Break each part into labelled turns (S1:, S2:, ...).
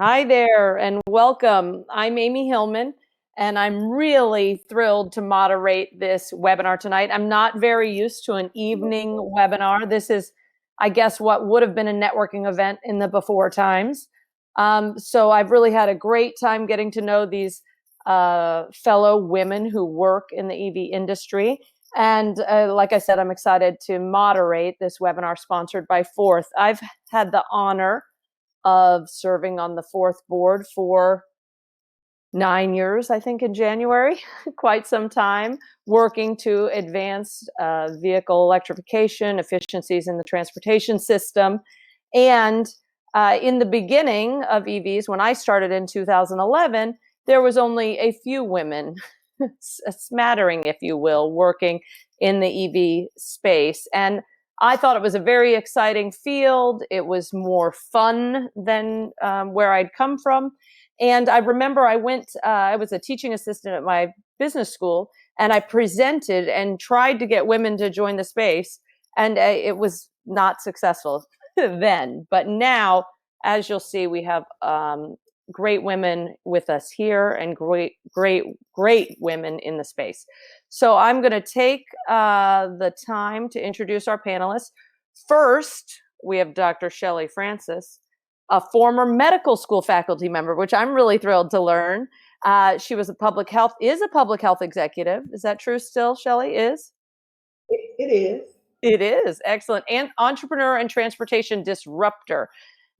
S1: Hi there and welcome. I'm Amy Hillman, and I'm really thrilled to moderate this webinar tonight. I'm not very used to an evening webinar. This is, I guess, what would have been a networking event in the before times. So I've really had a great time getting to know these fellow women who work in the EV industry. And like I said, I'm excited to moderate this webinar sponsored by Forth. I've had the honor of serving on the Forth board for 9 years, I think, in January, quite some time, working to advance vehicle electrification, efficiencies in the transportation system. And in the beginning of EVs, when I started in 2011, there was only a few women, a smattering, if you will, working in the EV space. And I thought it was a very exciting field. It was more fun than where I'd come from. And I remember I was a teaching assistant at my business school, and I presented and tried to get women to join the space. And it was not successful then. But now, as you'll see, we have great women with us here and great women in the space. So I'm going to take the time to introduce our panelists. First, we have Dr. Shelly Francis, a former medical school faculty member, which I'm really thrilled to learn. She was a public health executive. Is that true still, Shelly?
S2: It is.
S1: It is. Excellent. And entrepreneur and transportation disruptor.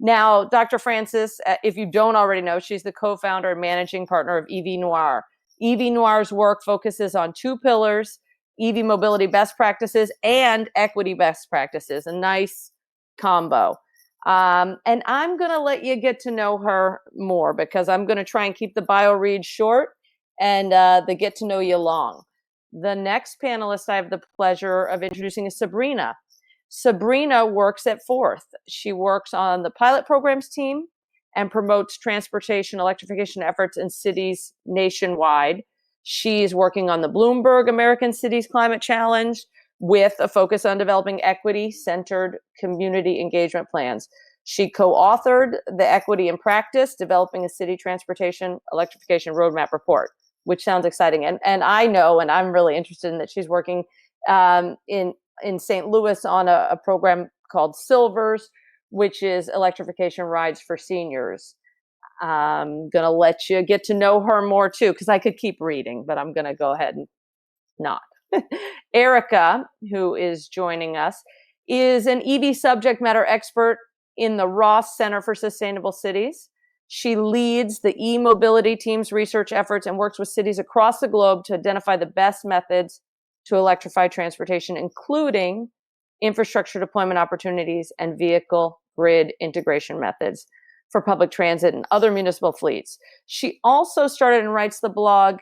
S1: Now, Dr. Francis, if you don't already know, she's the co-founder and managing partner of EV Noir. EV Noir's work focuses on two pillars: EV mobility best practices and equity best practices, a nice combo. And I'm going to let you get to know her more, because I'm going to try and keep the bio read short and the get to know you long. The next panelist I have the pleasure of introducing is Sabrina. Sabrina works at Forth. She works on the pilot programs team and promotes transportation electrification efforts in cities nationwide. She's working on the Bloomberg American Cities Climate Challenge with a focus on developing equity-centered community engagement plans. She co-authored the Equity in Practice, Developing a City Transportation Electrification Roadmap report, which sounds exciting. And I know, and I'm really interested in that, she's working in St. Louis on a program called Silvers, which is electrification rides for seniors. I'm going to let you get to know her more too, because I could keep reading, but I'm going to go ahead and not. Erica, who is joining us, is an EV subject matter expert in the Ross Center for Sustainable Cities. She leads the e-mobility team's research efforts and works with cities across the globe to identify the best methods to electrify transportation, including infrastructure deployment opportunities and vehicle grid integration methods for public transit and other municipal fleets. She also started and writes the blog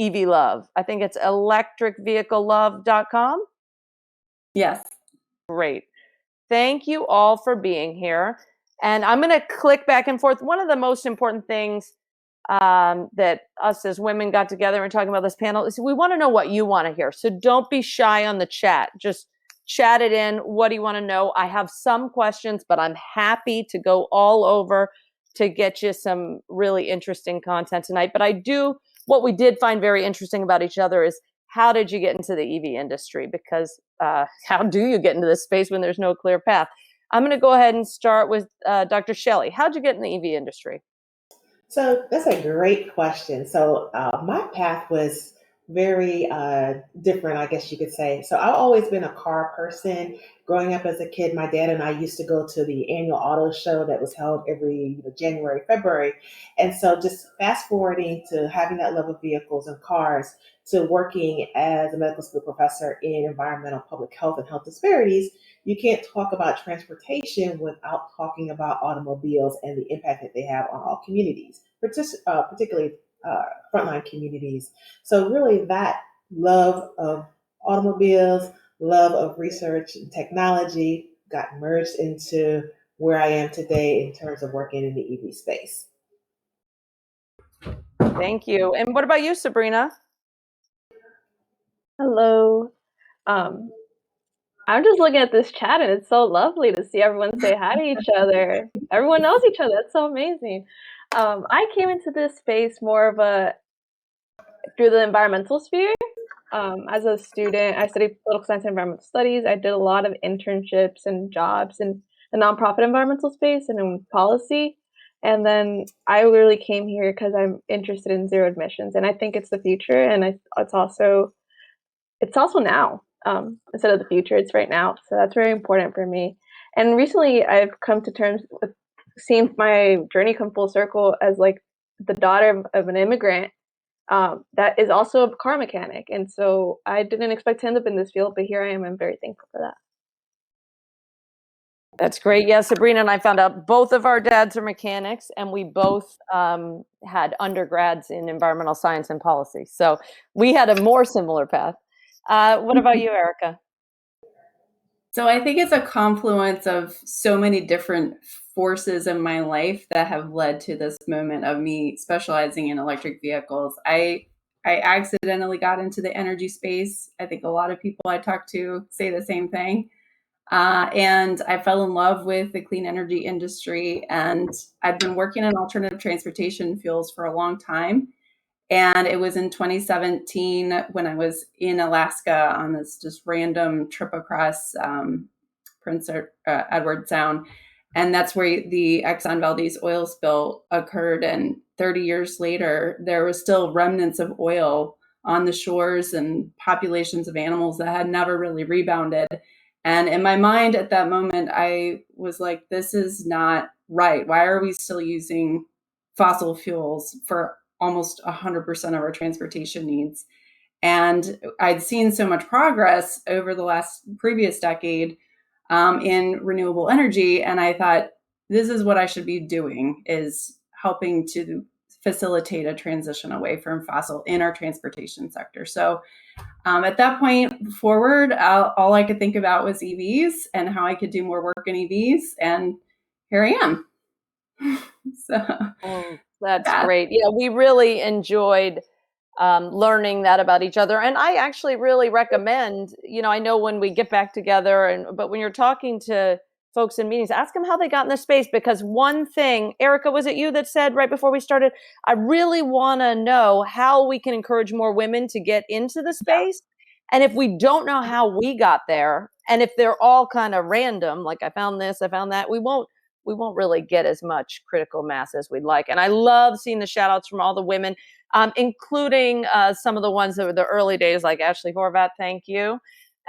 S1: EV Love. I think it's electricvehiclelove.com.
S2: Yes.
S1: Great. Thank you all for being here. And I'm going to click back and forth. One of the most important things that us as women got together and talking about this panel is we want to know what you want to hear. So don't be shy on the chat. Just chat it in. What do you want to know? I have some questions, but I'm happy to go all over to get you some really interesting content tonight. But what we did find very interesting about each other is, how did you get into the EV industry? Because how do you get into this space when there's no clear path? I'm going to go ahead and start with Dr. Shelly. How'd you get in the EV industry?
S2: So that's a great question. So my path was very different, I guess you could say. So I've always been a car person. Growing up as a kid, my dad and I used to go to the annual auto show that was held every January, February. And so just fast forwarding to having that love of vehicles and cars, to working as a medical school professor in environmental public health and health disparities, you can't talk about transportation without talking about automobiles and the impact that they have on all communities, particularly frontline communities. So really that love of automobiles, love of research and technology got merged into where I am today in terms of working in the EV space.
S1: Thank you. And what about you, Sabrina?
S3: Hello. I'm just looking at this chat, and it's so lovely to see everyone say hi to each other. Everyone knows each other. That's so amazing. I came into this space more of through the environmental sphere. As a student, I studied political science and environmental studies. I did a lot of internships and jobs in the nonprofit environmental space and in policy. And then I literally came here because I'm interested in zero emissions, and I think it's the future. And it's also now, instead of the future. It's right now. So that's very important for me. And recently, I've come to terms with seeing my journey come full circle as like the daughter of an immigrant that is also a car mechanic. And so I didn't expect to end up in this field, but here I am. I'm very thankful for that.
S1: That's great. Yeah, Sabrina and I found out both of our dads are mechanics, and we both had undergrads in environmental science and policy. So we had a more similar path. What about you, Erica?
S4: So I think it's a confluence of so many different forces in my life that have led to this moment of me specializing in electric vehicles. I accidentally got into the energy space. I think a lot of people I talk to say the same thing. And I fell in love with the clean energy industry. And I've been working in alternative transportation fuels for a long time. And it was in 2017 when I was in Alaska on this just random trip across Prince Edward Sound. And that's where the Exxon Valdez oil spill occurred. And 30 years later, there was still remnants of oil on the shores and populations of animals that had never really rebounded. And in my mind at that moment, I was like, this is not right. Why are we still using fossil fuels for almost 100% of our transportation needs? And I'd seen so much progress over the previous decade in renewable energy. And I thought, this is what I should be doing, is helping to facilitate a transition away from fossil in our transportation sector. So at that point forward, all I could think about was EVs and how I could do more work in EVs. And here I am.
S1: So that's great. Yeah, we really enjoyed learning that about each other. And I actually really recommend, I know when we get back together, but when you're talking to folks in meetings, ask them how they got in this space. Because one thing, Erica, was it you that said right before we started, I really want to know how we can encourage more women to get into the space. And if we don't know how we got there, and if they're all kind of random, like I found this, I found that, we won't really get as much critical mass as we'd like. And I love seeing the shout outs from all the women, including some of the ones that were the early days, like Ashley Horvath. Thank you.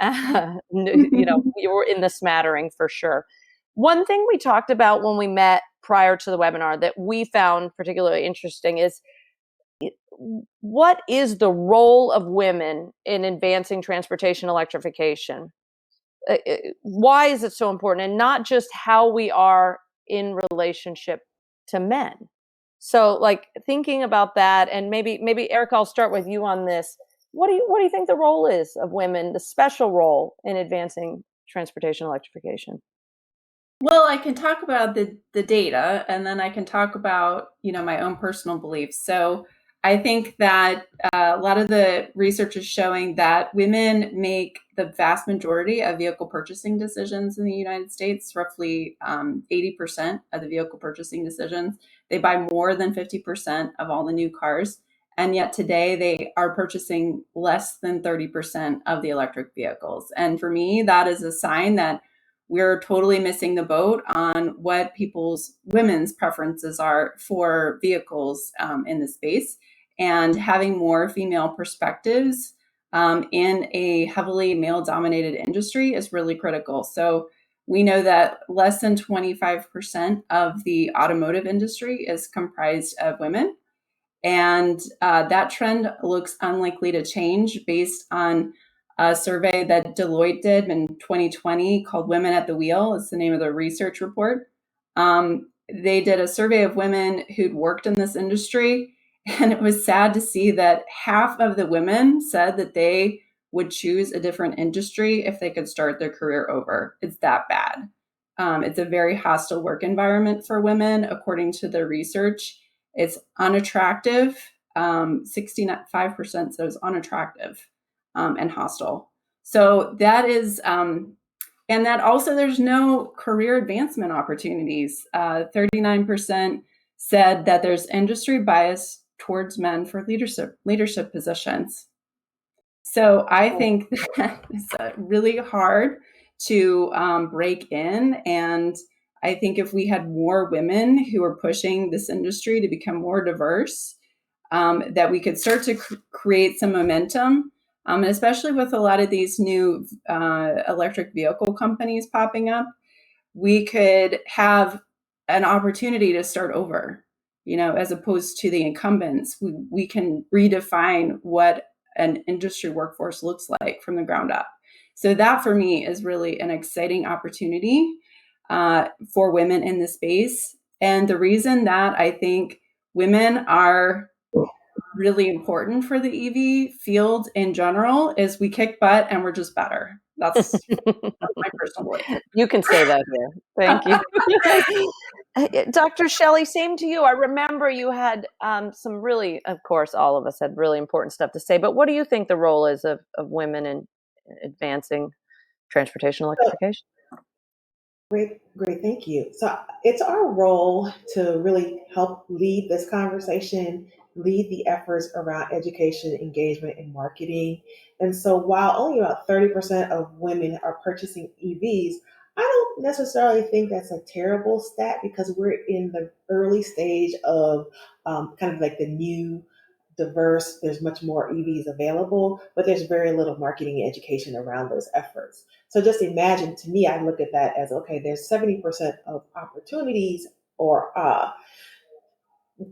S1: You were in the smattering for sure. One thing we talked about when we met prior to the webinar that we found particularly interesting is, what is the role of women in advancing transportation electrification? Why is it so important? And not just how we are in relationship to men. So like thinking about that, and maybe Erica, I'll start with you on this. What do you think the role is of women, the special role in advancing transportation electrification?
S4: Well, I can talk about the data, and then I can talk about, my own personal beliefs. So I think that a lot of the research is showing that women make the vast majority of vehicle purchasing decisions in the United States, roughly 80% of the vehicle purchasing decisions. They buy more than 50% of all the new cars. And yet today they are purchasing less than 30% of the electric vehicles. And for me, that is a sign that we're totally missing the boat on what women's preferences are for vehicles in the space. And having more female perspectives in a heavily male-dominated industry is really critical. So we know that less than 25% of the automotive industry is comprised of women. And that trend looks unlikely to change based on a survey that Deloitte did in 2020 called Women at the Wheel. It's the name of the research report. They did a survey of women who'd worked in this industry, and it was sad to see that half of the women said that they would choose a different industry if they could start their career over. It's that bad. It's a very hostile work environment for women, according to the research. It's unattractive. 65% said it was unattractive and hostile. So that is, and that also there's no career advancement opportunities. 39% said that there's industry bias towards men for leadership positions. So I think that it's really hard to break in. And I think if we had more women who are pushing this industry to become more diverse, that we could start to create some momentum, especially with a lot of these new electric vehicle companies popping up. We could have an opportunity to start over, as opposed to the incumbents. We can redefine what an industry workforce looks like from the ground up. So that for me is really an exciting opportunity for women in the space. And the reason that I think women are really important for the EV field in general is we kick butt and we're just better. That's my personal belief.
S1: You can say that here. Thank you. Dr. Shelly, same to you. I remember you had some really, of course, all of us had really important stuff to say, but what do you think the role is of women in advancing transportation electrification?
S2: Great, great, thank you. So it's our role to really help lead this conversation, lead the efforts around education, engagement, and marketing. And so while only about 30% of women are purchasing EVs, I don't necessarily think that's a terrible stat because we're in the early stage of kind of like the new diverse, there's much more EVs available, but there's very little marketing and education around those efforts. So just imagine, to me, I look at that as, okay, there's 70% of opportunities or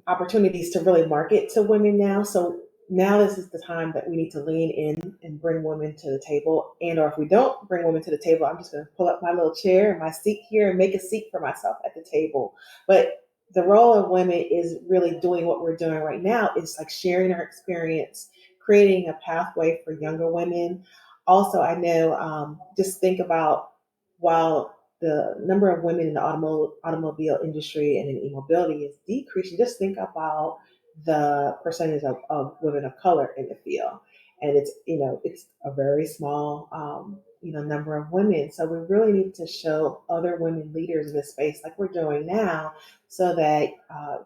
S2: opportunities to really market to women now. So now this is the time that we need to lean in and bring women to the table. And or if we don't bring women to the table, I'm just going to pull up my little chair and my seat here and make a seat for myself at the table. But the role of women is really doing what we're doing right now, is like sharing our experience, creating a pathway for younger women. Also, I know, just think about, while the number of women in the automobile industry and in e-mobility is decreasing, just think about the percentage of women of color in the field. And it's a very small, number of women. So we really need to show other women leaders in this space like we're doing now, so that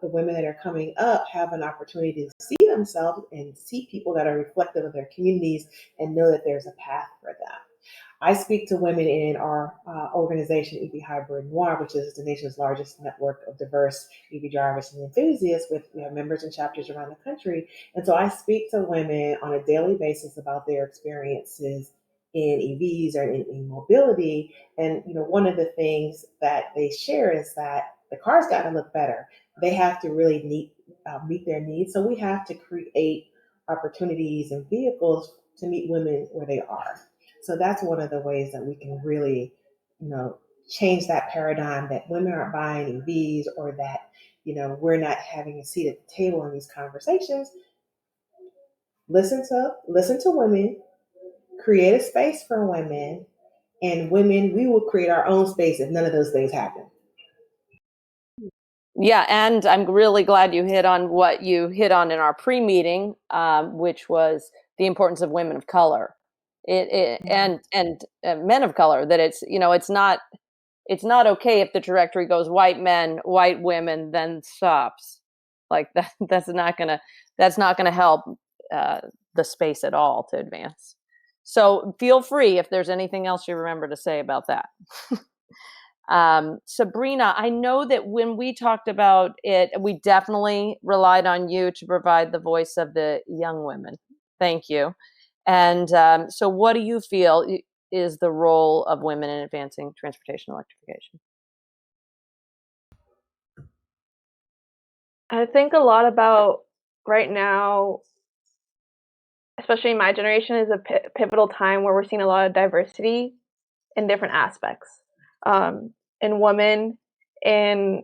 S2: the women that are coming up have an opportunity to see themselves and see people that are reflective of their communities and know that there's a path for them. I speak to women in our organization, EV Hybrid Noir, which is the nation's largest network of diverse EV drivers and enthusiasts, with members and chapters around the country. And so I speak to women on a daily basis about their experiences in EVs or in mobility. And one of the things that they share is that the cars got to look better. They have to really meet their needs. So we have to create opportunities and vehicles to meet women where they are. So that's one of the ways that we can really, change that paradigm that women aren't buying EVs, or that, we're not having a seat at the table in these conversations. Listen to women, create a space for women, and women, we will create our own space if none of those things happen.
S1: Yeah, and I'm really glad you hit on what you hit on in our pre-meeting, which was the importance of women of color. And men of color, that it's not okay if the trajectory goes white men, white women, then stops. Like that's not gonna help the space at all to advance. So feel free if there's anything else you remember to say about that. Sabrina, I know that when we talked about it, we definitely relied on you to provide the voice of the young women. Thank you. And so what do you feel is the role of women in advancing transportation electrification?
S3: I think a lot about right now, especially in my generation, is a pivotal time where we're seeing a lot of diversity in different aspects. In women, in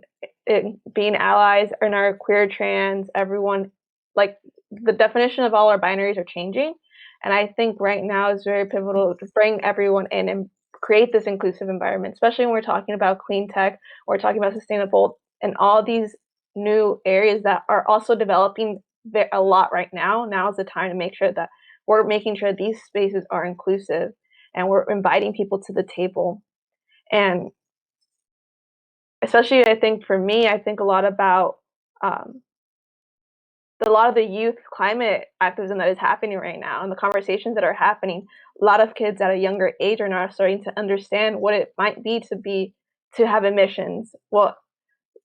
S3: being allies, in our queer, trans, everyone, like the definition of all our binaries are changing. And I think right now is very pivotal to bring everyone in and create this inclusive environment, especially when we're talking about clean tech, we're talking about sustainable, and all these new areas that are also developing a lot right now. Now is the time to make sure that we're making sure these spaces are inclusive and we're inviting people to the table. And especially, I think for me, I think a lot about a lot of the youth climate activism that is happening right now and the conversations that are happening, a lot of kids at a younger age are now starting to understand what it might be to have emissions, what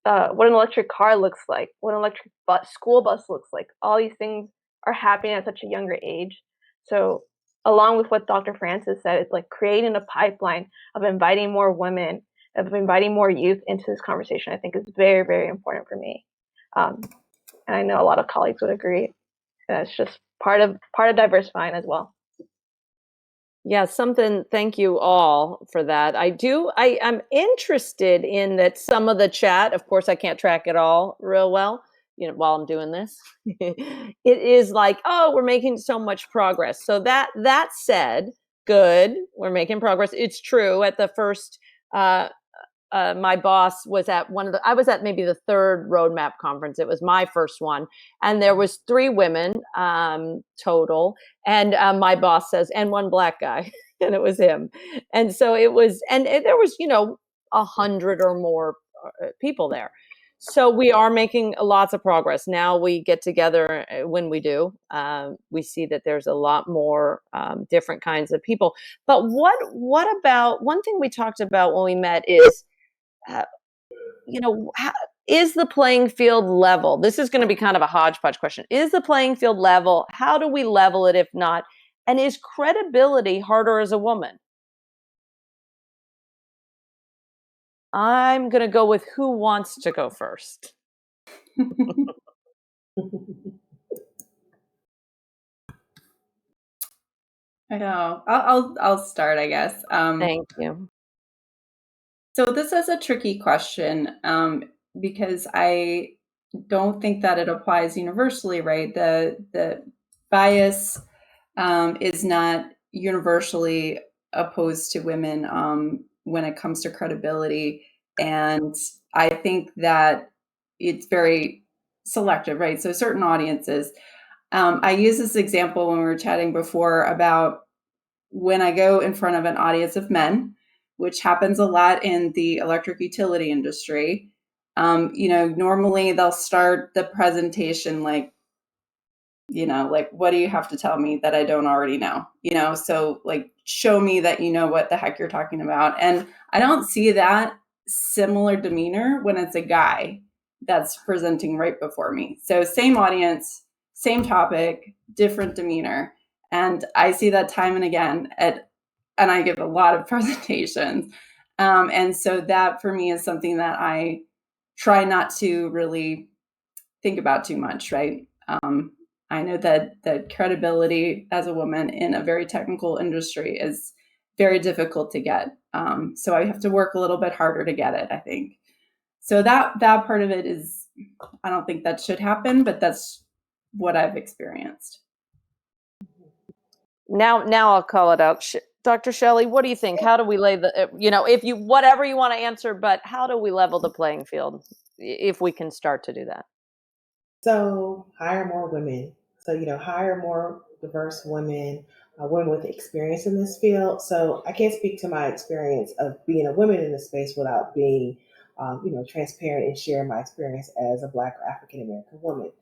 S3: an electric car looks like, what an electric school bus looks like. All these things are happening at such a younger age. So along with what Dr. Francis said, it's like creating a pipeline of inviting more women, of inviting more youth into this conversation, I think is very, very important for me. And I know a lot of colleagues would agree. It's just part of diversifying as well.
S1: Yeah, thank you all for that. I'm interested in that some of the chat, of course, I can't track it all real well, while I'm doing this. It is like, oh, we're making so much progress. So that said, good, we're making progress. It's true. At the first, my boss was at I was at maybe the third roadmap conference. It was my first one. And there was 3 women total. And my boss says, and 1 black guy. And it was him. And so it was, and there was, 100 or more people there. So we are making lots of progress. Now we get together when we do. We see that there's a lot more different kinds of people. But what about, one thing we talked about when we met is, is the playing field level? This is going to be kind of a hodgepodge question. Is the playing field level? How do we level it if not? And is credibility harder as a woman? I'm going to go with who wants to go first.
S4: I know. I'll start, I guess.
S1: Thank you.
S4: So this is a tricky question because I don't think that it applies universally, right? The bias is not universally opposed to women when it comes to credibility. And I think that it's very selective, right? So certain audiences. I use this example when we were chatting before about when I go in front of an audience of men, which happens a lot in the electric utility industry. Normally they'll start the presentation like, what do you have to tell me that I don't already know? So like, show me that you know what the heck you're talking about. And I don't see that similar demeanor when it's a guy that's presenting right before me. So same audience, same topic, different demeanor. And I see that time and again and I give a lot of presentations. And so that for me is something that I try not to really think about too much, right? I know that credibility as a woman in a very technical industry is very difficult to get. So I have to work a little bit harder to get it, I think. So that part of it is, I don't think that should happen, but that's what I've experienced.
S1: Now I'll call it out. Dr. Shelly, what do you think? How do we lay if you, whatever you want to answer, but how do we level the playing field if we can start to do that?
S2: So hire more women. So, hire more diverse women, women with experience in this field. So I can't speak to my experience of being a woman in this space without being, transparent and sharing my experience as a Black or African American woman.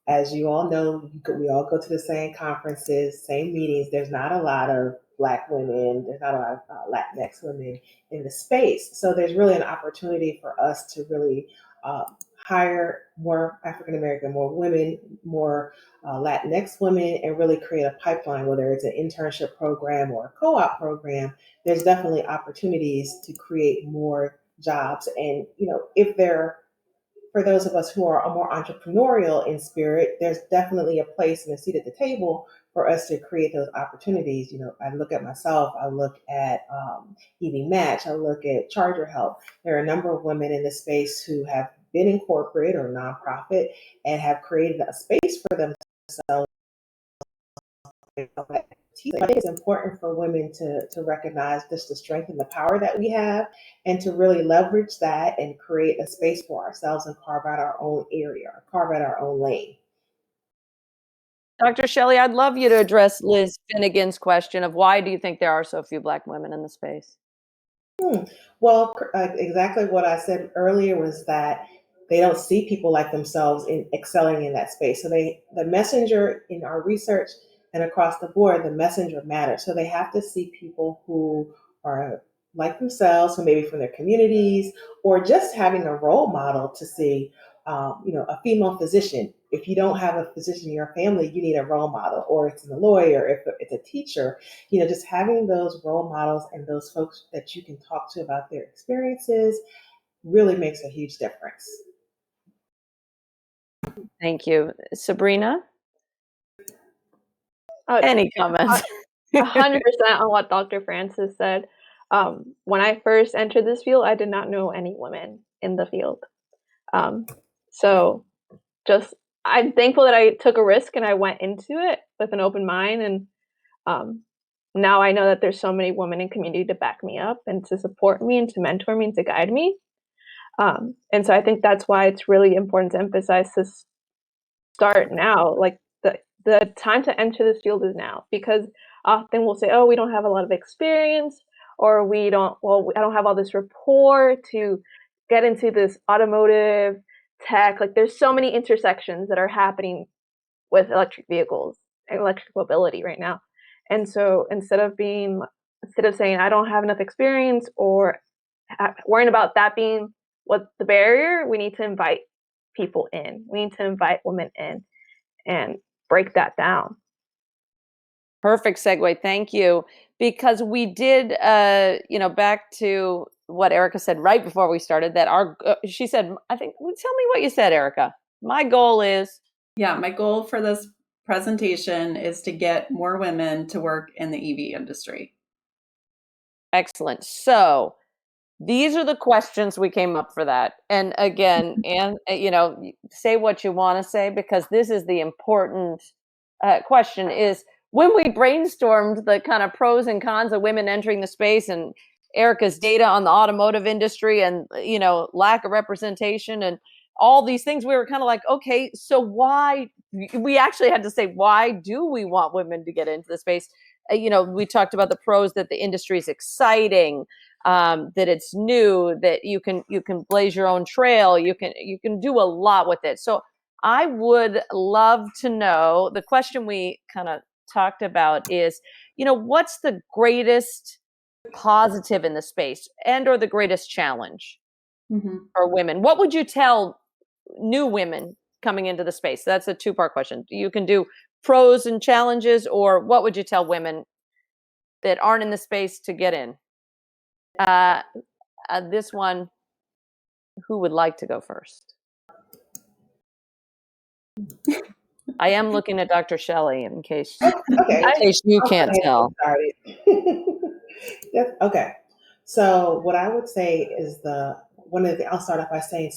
S2: As you all know, we all go to the same conferences, same meetings. There's not a lot of Black women. There's not a lot of Latinx women in the space. So there's really an opportunity for us to really hire more African American, more women, more Latinx women, and really create a pipeline, whether it's an internship program or a co-op program. There's definitely opportunities to create more jobs. And, if for those of us who are more entrepreneurial in spirit, there's definitely a place and a seat at the table for us to create those opportunities. I look at myself, I look at EV Match, I look at Charger Health. There are a number of women in the space who have been in corporate or nonprofit and have created a space for themselves. I think it's important for women to recognize just the strength and the power that we have and to really leverage that and create a space for ourselves and carve out our own area, or carve out our own lane.
S1: Dr. Shelly, I'd love you to address Liz Finnegan's question of why do you think there are so few Black women in the space?
S2: Well, exactly what I said earlier was that they don't see people like themselves in excelling in that space. So the messenger in our research and across the board, the messenger matters. So they have to see people who are like themselves, who maybe from their communities, or just having a role model to see, a female physician. If you don't have a physician in your family, you need a role model, or it's a lawyer, if it's a teacher, just having those role models and those folks that you can talk to about their experiences really makes a huge difference.
S1: Thank you. Sabrina,
S3: Uh,
S1: any comments?
S3: 100% on what Dr. Francis said. When I first entered this field, I did not know any women in the field. So just I'm thankful that I took a risk and I went into it with an open mind. And now I know that there's so many women in community to back me up and to support me and to mentor me and to guide me. And so I think that's why it's really important to emphasize to start now. Like the time to enter this field is now, because often we'll say, oh, we don't have a lot of experience, or I don't have all this rapport to get into this automotive tech. Like there's so many intersections that are happening with electric vehicles and electric mobility right now. And so instead of saying I don't have enough experience or worrying about that being what the barrier, we need to invite people in. We need to invite women in and break that down.
S1: Perfect segue. Thank you. Because we did, back to what Erica said right before we started, that she said, I think, tell me what you said, Erica. My goal is.
S4: Yeah, my goal for this presentation is to get more women to work in the EV industry.
S1: Excellent. So these are the questions we came up for that. And again, and say what you want to say, because this is the important question is, when we brainstormed the kind of pros and cons of women entering the space and Erica's data on the automotive industry and, lack of representation and all these things, we were kind of like, okay, so why? We actually had to say, why do we want women to get into the space? We talked about the pros, that the industry is exciting, that it's new, that you can blaze your own trail, you can do a lot with it. So I would love to know, the question we kind of talked about is, what's the greatest positive in the space and or the greatest challenge for women? What would you tell new women coming into the space? That's a two-part question. You can do pros and challenges, or what would you tell women that aren't in the space to get in? This one, who would like to go first? I am looking at Dr. Shelley in case you can't tell.
S2: Okay. So what I would say is I'll start off by saying,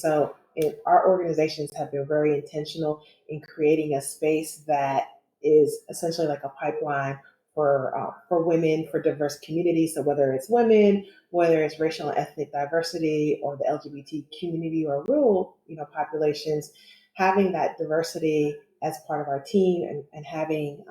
S2: our organizations have been very intentional in creating a space that is essentially like a pipeline for women, for diverse communities. So whether it's women, whether it's racial and ethnic diversity, or the LGBT community, or rural, populations, having that diversity as part of our team and having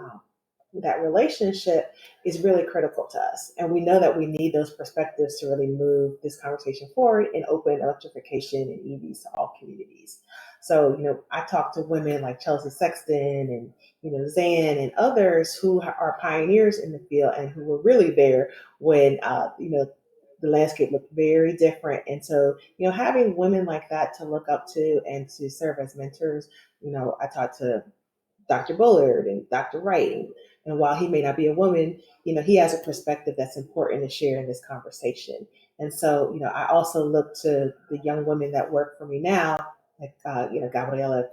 S2: that relationship is really critical to us. And we know that we need those perspectives to really move this conversation forward and open electrification and EVs to all communities. So, I talk to women like Chelsea Sexton and, Zan and others who are pioneers in the field and who were really there when, the landscape looked very different. And so, having women like that to look up to and to serve as mentors, I talked to Dr. Bullard and Dr. Wright. And while he may not be a woman, he has a perspective that's important to share in this conversation. And so, I also look to the young women that work for me now, like, Gabriella,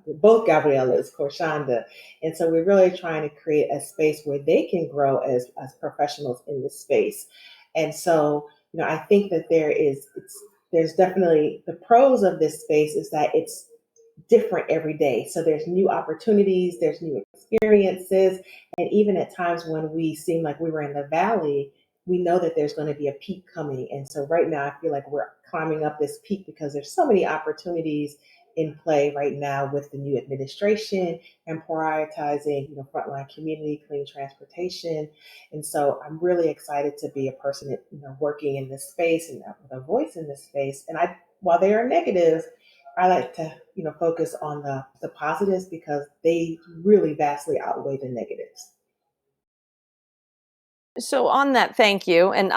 S2: both Gabriellas, Korshanda. And so we're really trying to create a space where they can grow as professionals in this space. And so, I think that there's definitely the pros of this space is that it's different every day. So there's new opportunities, there's new experiences. And even at times when we seem like we were in the valley, we know that there's going to be a peak coming. And so right now, I feel like we're climbing up this peak because there's so many opportunities in play right now with the new administration and prioritizing, frontline community, clean transportation. And so I'm really excited to be a person that, working in this space and with a voice in this space. And while there are negatives, I like to, focus on the positives because they really vastly outweigh the negatives.
S1: So on that, thank you. And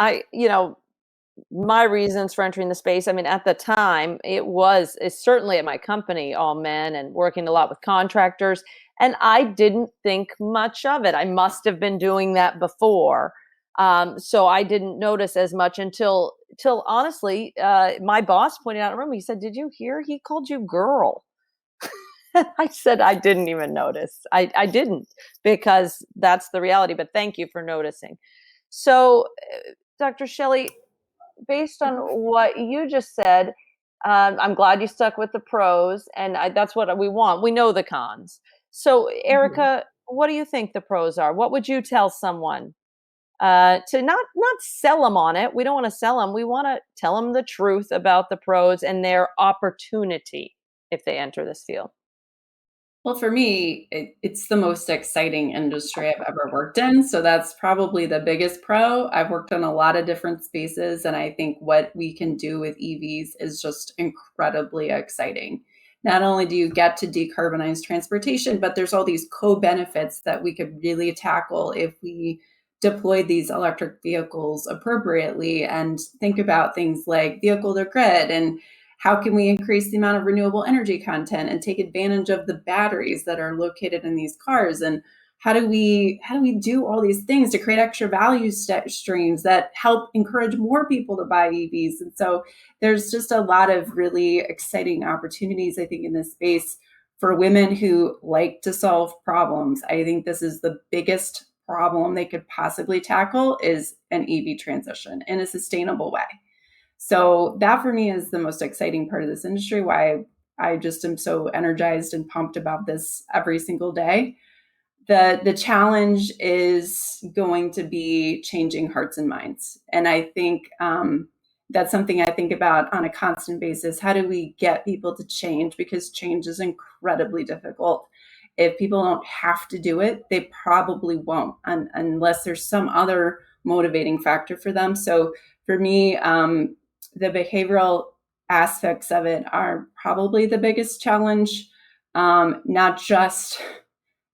S1: my reasons for entering the space, I mean, at the time, it's certainly at my company, all men and working a lot with contractors. And I didn't think much of it. I must have been doing that before. So I didn't notice as much till honestly, my boss pointed out in the room, he said, "Did you hear? He called you girl." I said, "I didn't even notice. I didn't, because that's the reality. But thank you for noticing." So, Dr. Shelley, based on what you just said, I'm glad you stuck with the pros, and that's what we want. We know the cons. So,
S2: Mhm.
S1: Erica, what do you think the pros are? What would you tell someone to not sell them on it? We don't want to sell them. We want to tell them the truth about the pros and their opportunity if they enter this field.
S4: Well, for me, it's the most exciting industry I've ever worked in. So that's probably the biggest pro. I've worked in a lot of different spaces, and I think what we can do with EVs is just incredibly exciting. Not only do you get to decarbonize transportation, but there's all these co-benefits that we could really tackle if we deploy these electric vehicles appropriately and think about things like vehicle to grid and how can we increase the amount of renewable energy content and take advantage of the batteries that are located in these cars, and how do we do all these things to create extra value streams that help encourage more people to buy EVs? And so there's just a lot of really exciting opportunities, I think, in this space for women who like to solve problems. I think this is the biggest problem they could possibly tackle, is an EV transition in a sustainable way. So that for me is the most exciting part of this industry, why I just am so energized and pumped about this every single day. The challenge is going to be changing hearts and minds. And I think that's something I think about on a constant basis. How do we get people to change? Because change is incredibly difficult. If people don't have to do it, they probably won't, unless there's some other motivating factor for them. So for me, the behavioral aspects of it are probably the biggest challenge, not just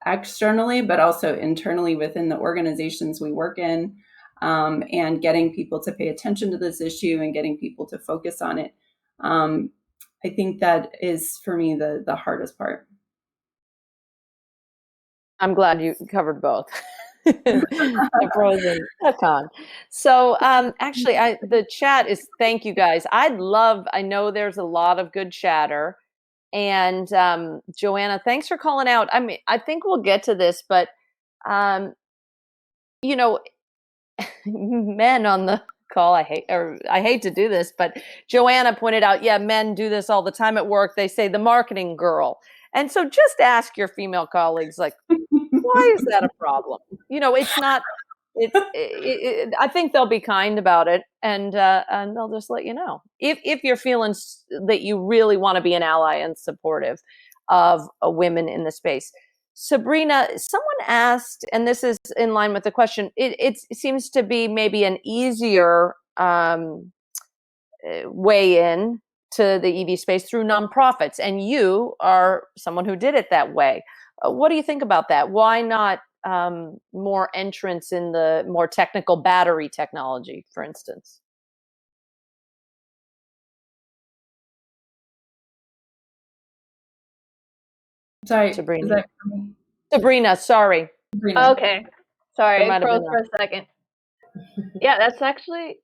S4: externally, but also internally within the organizations we work in, and getting people to pay attention to this issue and getting people to focus on it. I think that is, for me, the hardest part.
S1: I'm glad you covered both. The pros and the con. So actually the chat is, thank you guys. I know there's a lot of good chatter. And Joanna, thanks for calling out. I mean, I think we'll get to this, but um, you know, men on the call, I hate to do this, but Joanna pointed out, yeah, men do this all the time at work. They say the marketing girl. And so just ask your female colleagues, like, why is that a problem? It's not. I think they'll be kind about it, and they'll just let you know if you're feeling that you really want to be an ally and supportive of women in the space. Sabrina, someone asked, and this is in line with the question. It seems to be maybe an easier way in to the EV space through nonprofits, and you are someone who did it that way. What do you think about that? Why not more entrance in the more technical battery technology, for instance?
S4: Sorry, is
S1: Sabrina.
S4: that for me?
S1: Sabrina, sorry.
S4: Sabrina.
S3: Okay. Sorry,
S1: There
S3: I
S1: might have
S3: froze
S1: been
S3: for a second. Yeah, that's actually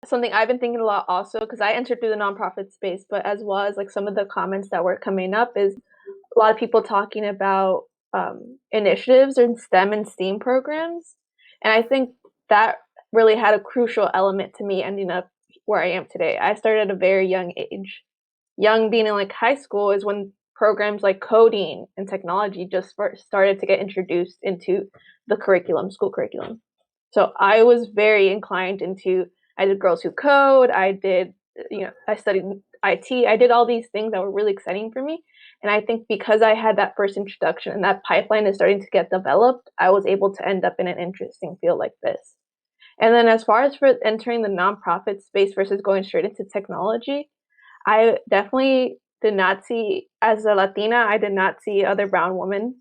S3: something I've been thinking a lot also, because I entered through the nonprofit space, but as well as like some of the comments that were coming up is a lot of people talking about initiatives in STEM and STEAM programs. And I think that really had a crucial element to me ending up where I am today. I started at a very young age. Young being in like high school is when programs like coding and technology just first started to get introduced into the curriculum, school curriculum. So I was very inclined into, I did Girls Who Code, I studied IT, I did all these things that were really exciting for me. And I think because I had that first introduction and that pipeline is starting to get developed, I was able to end up in an interesting field like this. And then as far as for entering the nonprofit space versus going straight into technology, I definitely did not see, as a Latina, I did not see other brown women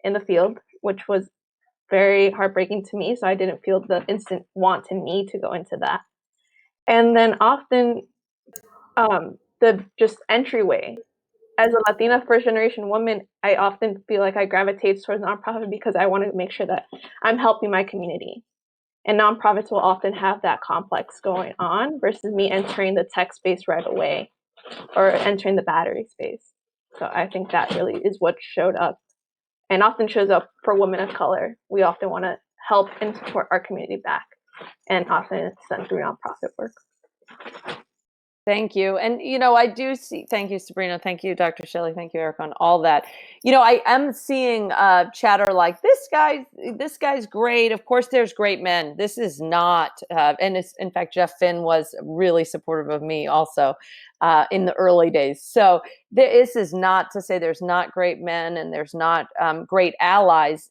S3: in the field, which was very heartbreaking to me. So I didn't feel the instant want in me to go into that. And then often the just entryway. As a Latina first generation woman, I often feel like I gravitate towards nonprofit because I want to make sure that I'm helping my community. And nonprofits will often have that complex going on versus me entering the tech space right away or entering the battery space. So I think that really is what showed up and often shows up for women of color. We often want to help and support our community back, and often it's done through nonprofit work.
S1: Thank you. And, I do see, thank you, Sabrina. Thank you, Dr. Shelley. Thank you, Eric, on all that. I am seeing chatter like this guy's great. Of course, there's great men. This is not, and it's, in fact, Jeff Finn was really supportive of me also in the early days. So this is not to say there's not great men and there's not great allies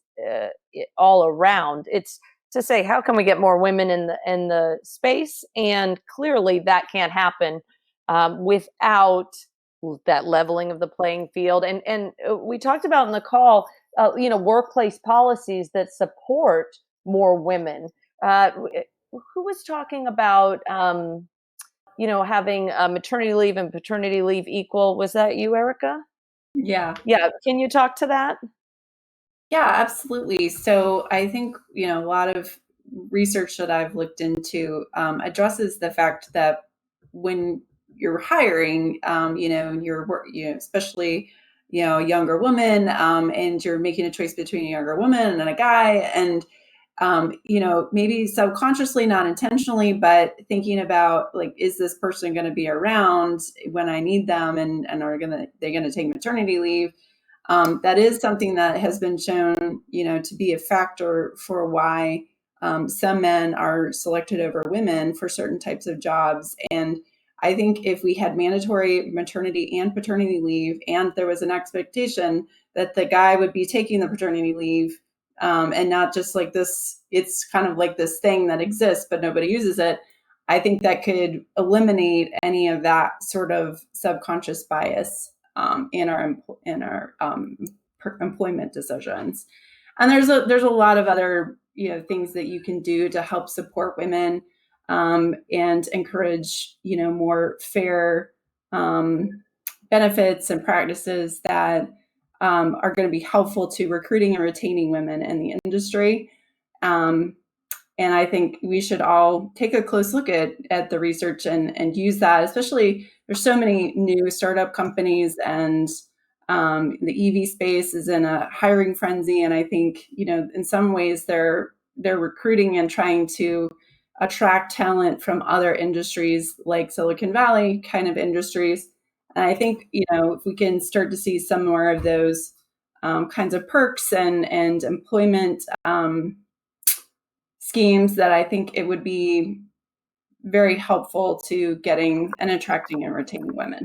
S1: all around. It's to say, how can we get more women in the space? And clearly that can't happen without that leveling of the playing field. And we talked about in the call, workplace policies that support more women. Who was talking about, having maternity leave and paternity leave equal? Was that you, Erica?
S4: Yeah.
S1: Yeah. Can you talk to that?
S4: Yeah, absolutely. So I think, a lot of research that I've looked into addresses the fact that when you're hiring, and you're, especially, a younger woman, and you're making a choice between a younger woman and a guy, and, maybe subconsciously, not intentionally, but thinking about, like, is this person going to be around when I need them, and they're going to take maternity leave? That is something that has been shown, to be a factor for why some men are selected over women for certain types of jobs. And I think if we had mandatory maternity and paternity leave, and there was an expectation that the guy would be taking the paternity leave, and not just like this, it's kind of like this thing that exists, but nobody uses it. I think that could eliminate any of that sort of subconscious bias in our employment decisions. And there's a lot of other things that you can do to help support women and encourage more fair benefits and practices that are going to be helpful to recruiting and retaining women in the industry. And I think we should all take a close look at the research and use that, especially there's so many new startup companies, and the EV space is in a hiring frenzy. And I think, in some ways they're recruiting and trying to attract talent from other industries like Silicon Valley kind of industries. And I think, if we can start to see some more of those kinds of perks and employment schemes, that I think it would be very helpful to getting and attracting and retaining women.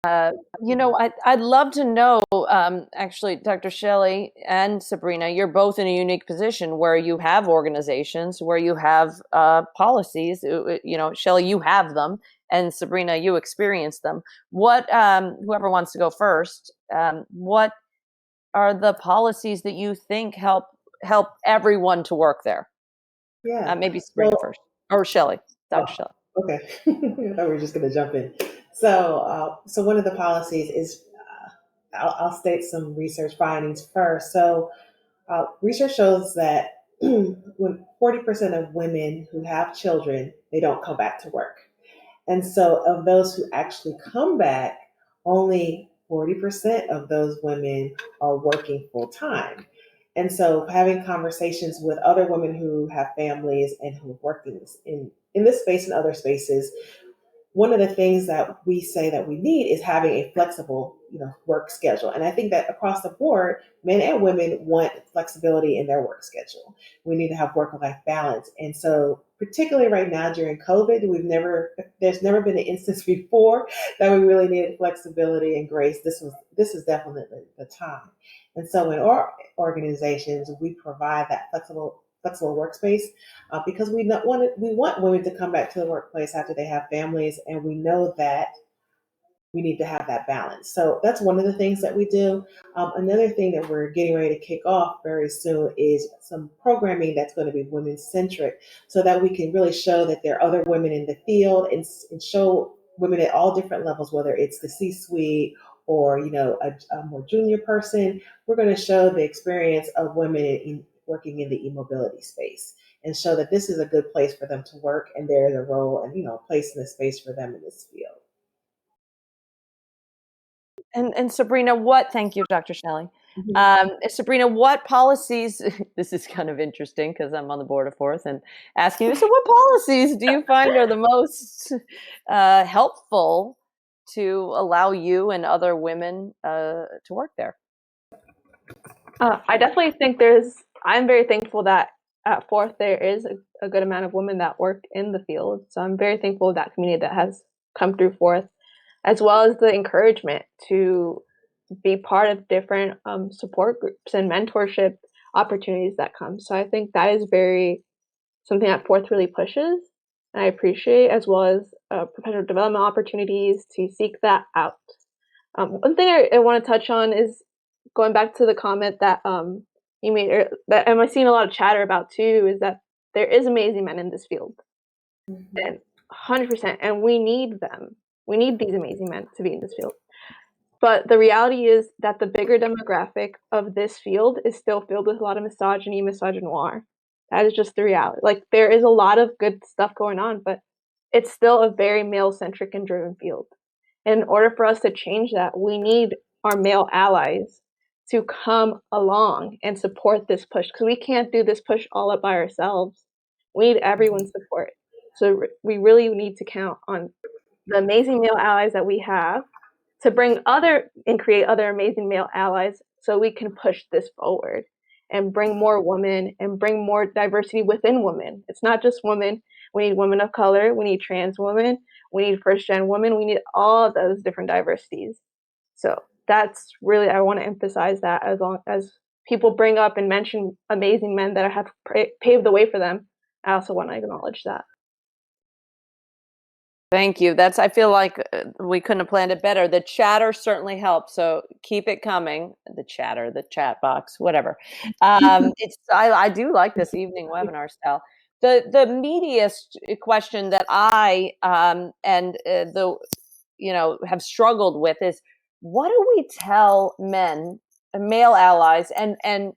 S1: I'd love to know, actually, Dr. Shelley and Sabrina, you're both in a unique position where you have organizations, where you have policies. Shelley, you have them, and Sabrina, you experience them. What, whoever wants to go first, what are the policies that you think help everyone to work there?
S2: Yeah.
S1: Maybe Sabrina first, or Shelley, Dr. Shelley.
S2: Okay. I thought we were just going to jump in. So one of the policies is, I'll state some research findings first. So research shows that when 40% of women who have children, they don't come back to work. And so of those who actually come back, only 40% of those women are working full time. And so having conversations with other women who have families and who have worked in this space and other spaces, one of the things that we say that we need is having a flexible, work schedule. And I think that across the board, men and women want flexibility in their work schedule. We need to have work-life balance. And so particularly right now during COVID, there's never been an instance before that we really needed flexibility and grace. This is definitely the time. And so in our organizations, we provide that flexible workspace, because we want women to come back to the workplace after they have families, and we know that we need to have that balance. So that's one of the things that we do. Another thing that we're getting ready to kick off very soon is some programming that's going to be women centric, so that we can really show that there are other women in the field, and show women at all different levels, whether it's the C-suite or a more junior person. We're going to show the experience of women working in the e-mobility space, and show that this is a good place for them to work, and there is a role and place in the space for them in this field.
S1: And Sabrina, thank you, Dr. Shelly. Sabrina, what policies, this is kind of interesting because I'm on the board of Fourth and asking you, so what policies do you find are the most helpful to allow you and other women to work there?
S3: I definitely think I'm very thankful that at Fourth there is a good amount of women that work in the field. So I'm very thankful of that community that has come through Fourth, as well as the encouragement to be part of different support groups and mentorship opportunities that come. So I think that is something that Fourth really pushes, and I appreciate, as well as professional development opportunities to seek that out. One thing I want to touch on is going back to the comment that you made, that I'm seeing a lot of chatter about too, is that there is amazing men in this field, and 100%, and we need them. We need these amazing men to be in this field. But the reality is that the bigger demographic of this field is still filled with a lot of misogyny, misogynoir. That is just the reality. Like, there is a lot of good stuff going on, but it's still a very male-centric and driven field. And in order for us to change that, we need our male allies to come along and support this push, because we can't do this push all up by ourselves. We need everyone's support. So we really need to count on the amazing male allies that we have to create other amazing male allies, so we can push this forward and bring more women and bring more diversity within women. It's not just women. We need women of color. We need trans women. We need first-gen women. We need all those different diversities. So that's really, I want to emphasize that, as long as people bring up and mention amazing men that have paved the way for them, I also want to acknowledge that.
S1: Thank you. I feel like we couldn't have planned it better. The chatter certainly helps, so keep it coming. The chatter, the chat box, whatever. I do like this evening webinar style. The meatiest question that I have struggled with is, what do we tell men, male allies, and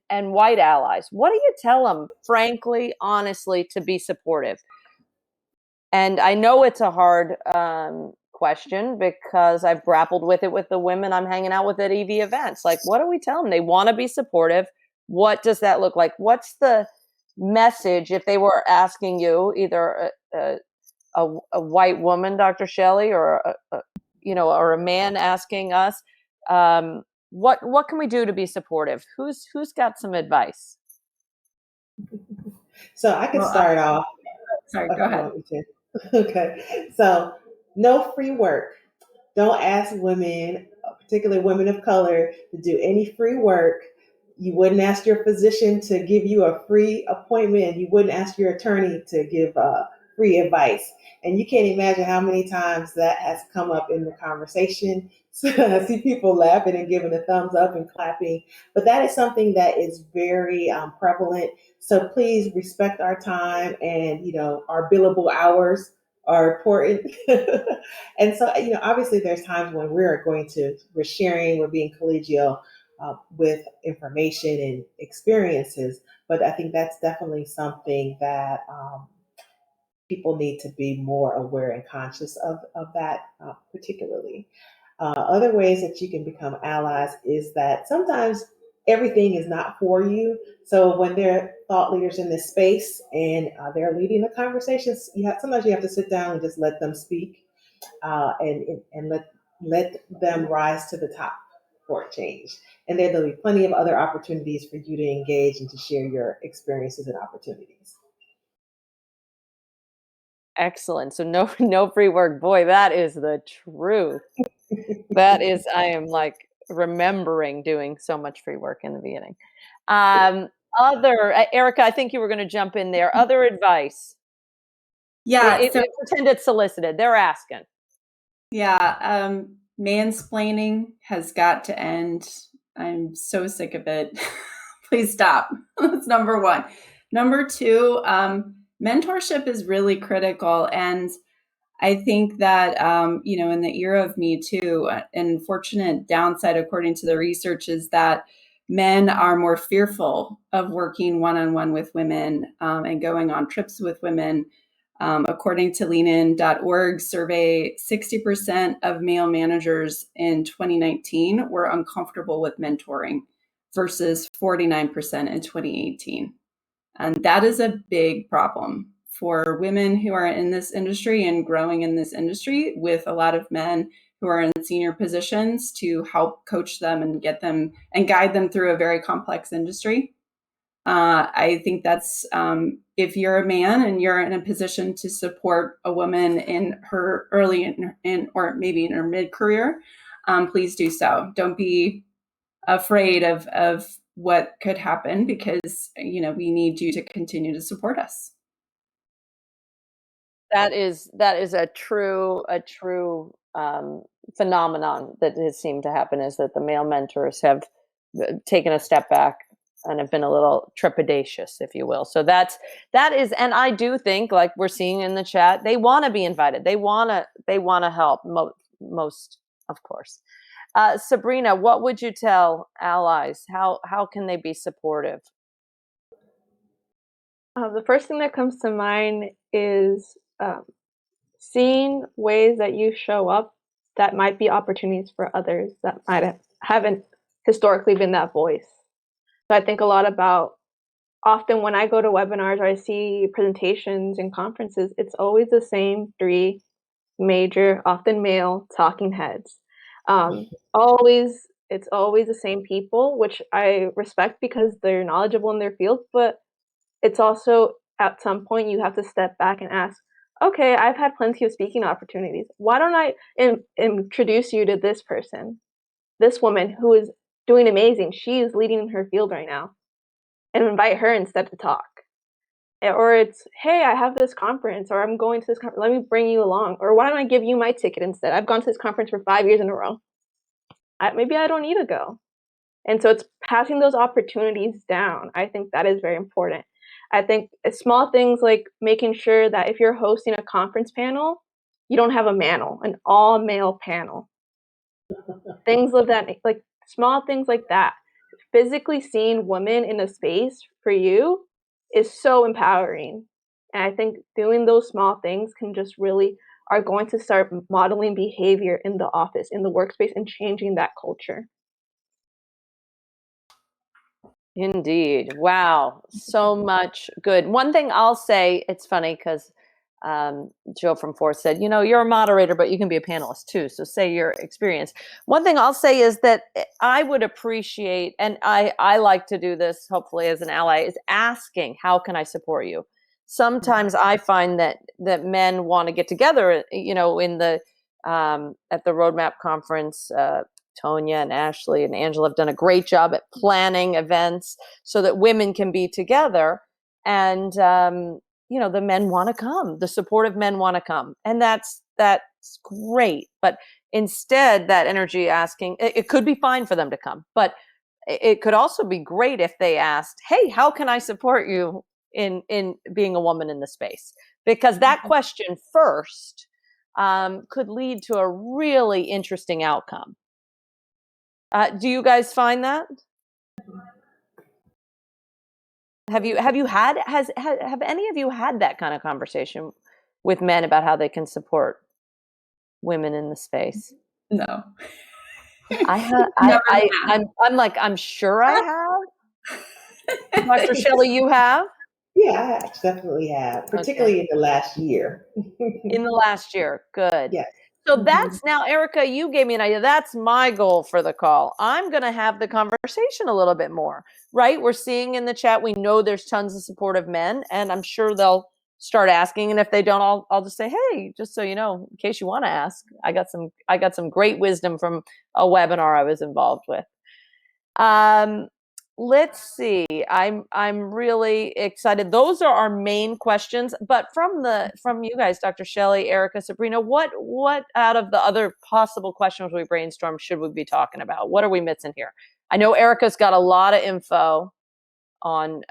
S1: white allies? What do you tell them, frankly, honestly, to be supportive? And I know it's a hard question, because I've grappled with it with the women I'm hanging out with at EV events. Like, what do we tell them? They want to be supportive. What does that look like? What's the message if they were asking you, either a white woman, Dr. Shelly, or or a man asking us, what can we do to be supportive? Who's got some advice?
S2: So I can start off.
S4: Sorry, go ahead.
S2: Okay. So, no free work. Don't ask women, particularly women of color, to do any free work. You wouldn't ask your physician to give you a free appointment. You wouldn't ask your attorney to give free advice. And you can't imagine how many times that has come up in the conversation. So I see people laughing and giving a thumbs up and clapping. But that is something that is very prevalent. So please respect our time, and our billable hours are important. And so obviously there's times when we're sharing, we're being collegial with information and experiences. But I think that's definitely something that people need to be more aware and conscious of that particularly. Other ways that you can become allies is that sometimes everything is not for you. So when there are thought leaders in this space and they're leading the conversations, sometimes you have to sit down and just let them speak, and let them rise to the top for a change. And there'll be plenty of other opportunities for you to engage and to share your experiences and opportunities.
S1: Excellent. So no free work. Boy, that is the truth. I am like remembering doing so much free work in the beginning. Other, Erica, I think you were going to jump in there. Other advice.
S4: Yeah. So
S1: Pretend it's solicited. They're asking.
S4: yeah, mansplaining has got to end. I'm so sick of it. Please stop. That's number one. Number two, mentorship is really critical. And I think that, in the era of Me Too, an unfortunate downside, according to the research, is that men are more fearful of working one-on-one with women and going on trips with women. According to leanin.org survey, 60% of male managers in 2019 were uncomfortable with mentoring versus 49% in 2018. And that is a big problem for women who are in this industry and growing in this industry, with a lot of men who are in senior positions to help coach them and get them and guide them through a very complex industry. I think that's if you're a man and you're in a position to support a woman in her early or maybe in her mid-career, please do so. Don't be afraid of what could happen, because we need you to continue to support us.
S1: That is a true phenomenon that has seemed to happen, is that the male mentors have taken a step back and have been a little trepidatious, if you will. So that is, and I do think, like we're seeing in the chat, they want to be invited. They want to help most, of course. Sabrina, what would you tell allies? How can they be supportive?
S3: The first thing that comes to mind is seeing ways that you show up that might be opportunities for others that haven't historically been that voice. So I think a lot about, often when I go to webinars or I see presentations and conferences, it's always the same three major, often male, talking heads. It's always the same people, which I respect because they're knowledgeable in their field, but it's also at some point you have to step back and ask, okay, I've had plenty of speaking opportunities. Why don't I introduce you to this person, this woman who is doing amazing. She is leading in her field right now, and invite her instead to talk. Or it's, hey, I have this conference, or I'm going to this conference. Let me bring you along. Or why don't I give you my ticket instead? I've gone to this conference for 5 years in a row. Maybe I don't need to go. And so it's passing those opportunities down. I think that is very important. I think small things like making sure that if you're hosting a conference panel, you don't have an all-male panel. Things of that, like small things like that. Physically seeing women in a space for you is so empowering. And I think doing those small things are going to start modeling behavior in the office, in the workspace, and changing that culture.
S1: Indeed. Wow. So much good. One thing I'll say, it's funny because Joe from Force said, you're a moderator, but you can be a panelist too. So say your experience. One thing I'll say is that I would appreciate, and I like to do this, hopefully as an ally, is asking, how can I support you? Sometimes I find that men want to get together, in the at the Roadmap conference. Tonya and Ashley and Angela have done a great job at planning events so that women can be together. And the men want to come, the supportive men want to come. And that's great. But instead, that energy asking, it could be fine for them to come, but it could also be great if they asked, hey, how can I support you in being a woman in the space? Because that question first could lead to a really interesting outcome. Do you guys find that? Have any of you had that kind of conversation with men about how they can support women in the space?
S4: No.
S1: I'm sure I have. Dr. Shelly, you have?
S2: Yeah, I definitely have, particularly in the last year.
S1: In the last year. Good.
S2: Yes.
S1: So that's now, Erica, you gave me an idea. That's my goal for the call. I'm going to have the conversation a little bit more, right? We're seeing in the chat, we know there's tons of supportive men, and I'm sure they'll start asking. And if they don't, I'll just say, hey, just so you know, in case you want to ask, I got some great wisdom from a webinar I was involved with. let's see. I'm really excited. Those are our main questions. But from you guys, Dr. Shelly, Erica, Sabrina, what out of the other possible questions we brainstormed should we be talking about? What are we missing here? I know Erica's got a lot of info on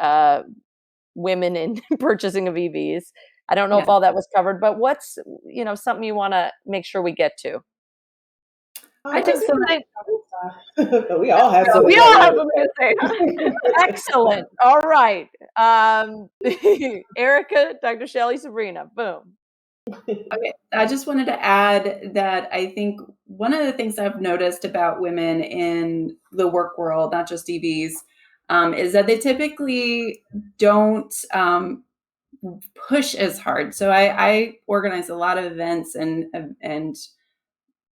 S1: women in purchasing of EVs. I don't know if all that was covered, but what's something you want to make sure we get to?
S3: I think so.
S2: We all have something.
S3: We all have something to say.
S1: Excellent. All right. Erica, Dr. Shelly, Sabrina, boom.
S4: Okay, I just wanted to add that I think one of the things I've noticed about women in the work world, not just EVs, is that they typically don't push as hard. So I organize a lot of events and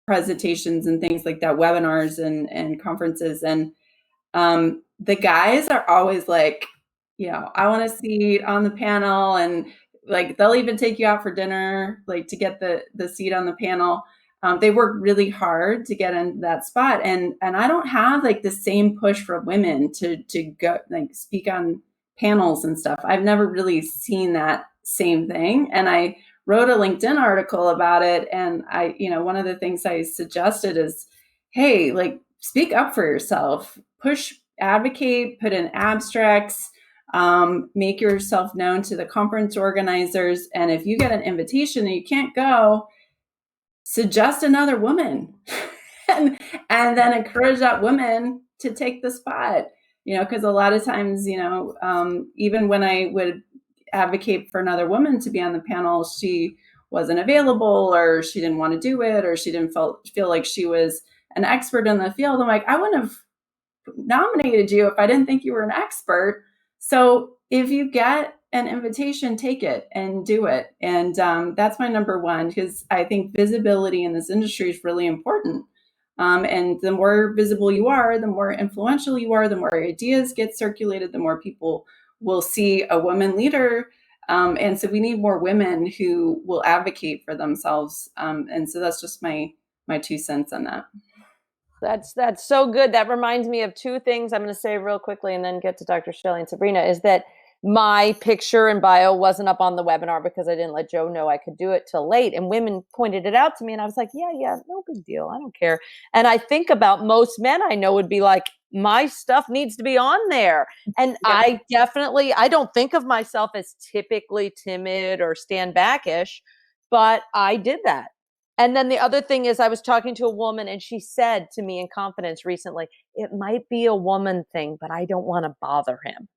S4: presentations and things like that, webinars and conferences. And the guys are always like, I want to see on the panel, and like they'll even take you out for dinner, like to get the seat on the panel. They work really hard to get into that spot, and I don't have like the same push for women to go like speak on panels and stuff. I've never really seen that same thing, and I wrote a LinkedIn article about it. And one of the things I suggested is, hey, like speak up for yourself, push, advocate, put in abstracts, make yourself known to the conference organizers. And if you get an invitation and you can't go, suggest another woman and then encourage that woman to take the spot, because a lot of times, even when I would advocate for another woman to be on the panel, she wasn't available, or she didn't want to do it, or she didn't feel like she was an expert in the field. I'm like, I wouldn't have nominated you if I didn't think you were an expert. So if you get an invitation, take it and do it. And that's my number one, because I think visibility in this industry is really important. And the more visible you are, the more influential you are, the more ideas get circulated, the more people will see a woman leader. And so we need more women who will advocate for themselves. And so that's just my 2 cents on that.
S1: That's so good. That reminds me of 2 things I'm going to say real quickly and then get to Dr. Shelly and Sabrina, is that my picture and bio wasn't up on the webinar because I didn't let Joe know I could do it till late. And women pointed it out to me, and I was like, yeah, no big deal. I don't care. And I think about most men I know would be like, my stuff needs to be on there. And I don't think of myself as typically timid or stand back-ish, but I did that. And then the other thing is, I was talking to a woman, and she said to me in confidence recently, it might be a woman thing, but I don't want to bother him.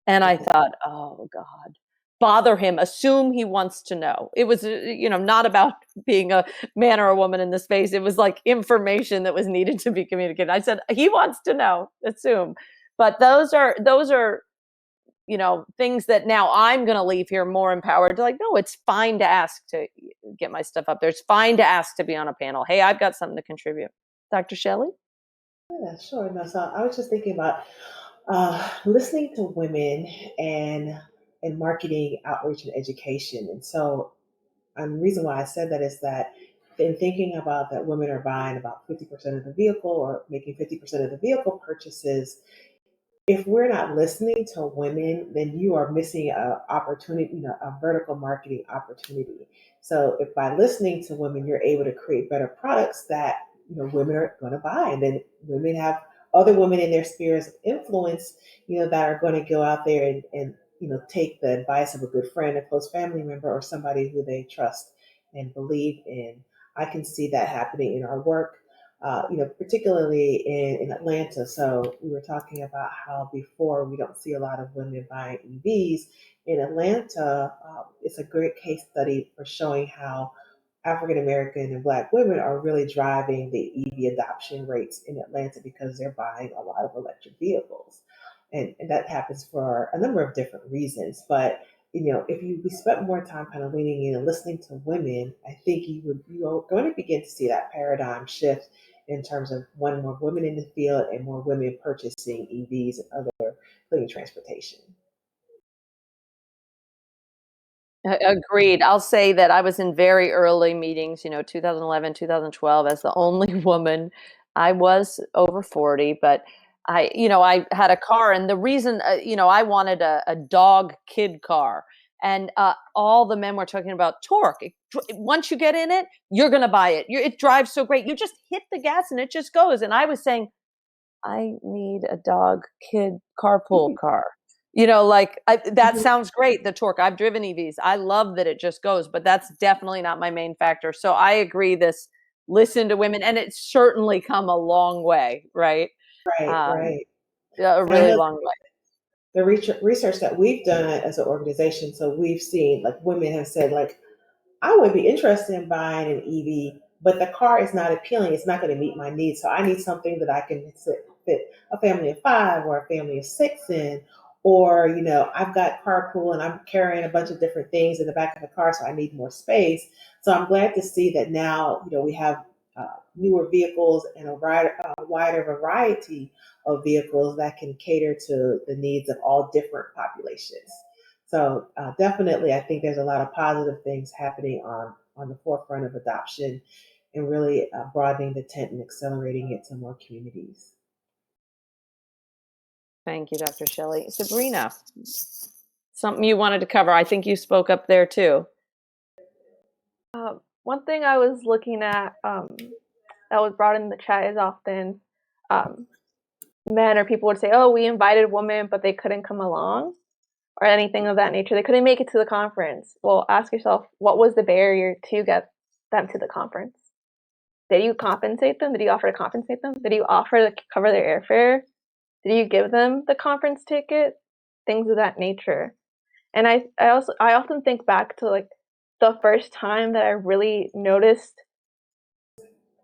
S1: And I thought, oh God, bother him, assume he wants to know. It was, not about being a man or a woman in the space. It was like information that was needed to be communicated. I said, he wants to know, assume. But those are, things that now I'm going to leave here more empowered to, like, no, it's fine to ask to get my stuff up there. It's fine to ask to be on a panel. Hey, I've got something to contribute. Dr. Shelly?
S2: Yeah, sure. No, so I was just thinking about listening to women and marketing, outreach, and education. And so, the reason why I said that is that in thinking about that, women are buying about 50% of the vehicle, or making 50% of the vehicle purchases. If we're not listening to women, then you are missing a opportunity, a vertical marketing opportunity. So if by listening to women, you're able to create better products that women are going to buy, and then women have other women in their spheres of influence, that are going to go out there and take the advice of a good friend, a close family member, or somebody who they trust and believe in. I can see that happening in our work. Particularly in Atlanta. So we were talking about how before we don't see a lot of women buying EVs. In Atlanta, it's a great case study for showing how African American and Black women are really driving the EV adoption rates in Atlanta, because they're buying a lot of electric vehicles. And that happens for a number of different reasons. But if we spent more time kind of leaning in and listening to women, I think you're going to begin to see that paradigm shift in terms of more women in the field and more women purchasing EVs and other clean transportation.
S1: Agreed. I'll say that I was in very early meetings, 2011, 2012, as the only woman. I was over 40, but I had a car, and the reason, I wanted a dog kid car. And all the men were talking about torque. Once you get in it, you're going to buy it. It drives so great. You just hit the gas and it just goes. And I was saying, I need a dog kid carpool car. That sounds great, the torque. I've driven EVs. I love that it just goes, but that's definitely not my main factor. So I agree, listen to women, and it's certainly come a long way, right?
S2: Right,
S1: Um,
S2: right.
S1: a
S2: And I
S1: really
S2: know
S1: long way.
S2: the research that we've done as an organization, so we've seen like women have said like, I would be interested in buying an EV, but the car is not appealing. It's not going to meet my needs. So I need something that I can fit a family of 5 or a family of 6 in. Or, I've got carpool and I'm carrying a bunch of different things in the back of the car, so I need more space. So I'm glad to see that now, we have newer vehicles and a wider variety of vehicles that can cater to the needs of all different populations. So definitely, I think there's a lot of positive things happening on the forefront of adoption and really broadening the tent and accelerating it to more communities.
S1: Thank you, Dr. Shelley. Sabrina, something you wanted to cover. I think you spoke up there too.
S3: One thing I was looking at that was brought in the chat is often men or people would say, oh, we invited women, but they couldn't come along or anything of that nature. They couldn't make it to the conference. Well, ask yourself, what was the barrier to get them to the conference? Did you compensate them? Did you offer to compensate them? Did you offer to cover their airfare? Did you give them the conference ticket? Things of that nature. And I often think back to like the first time that I really noticed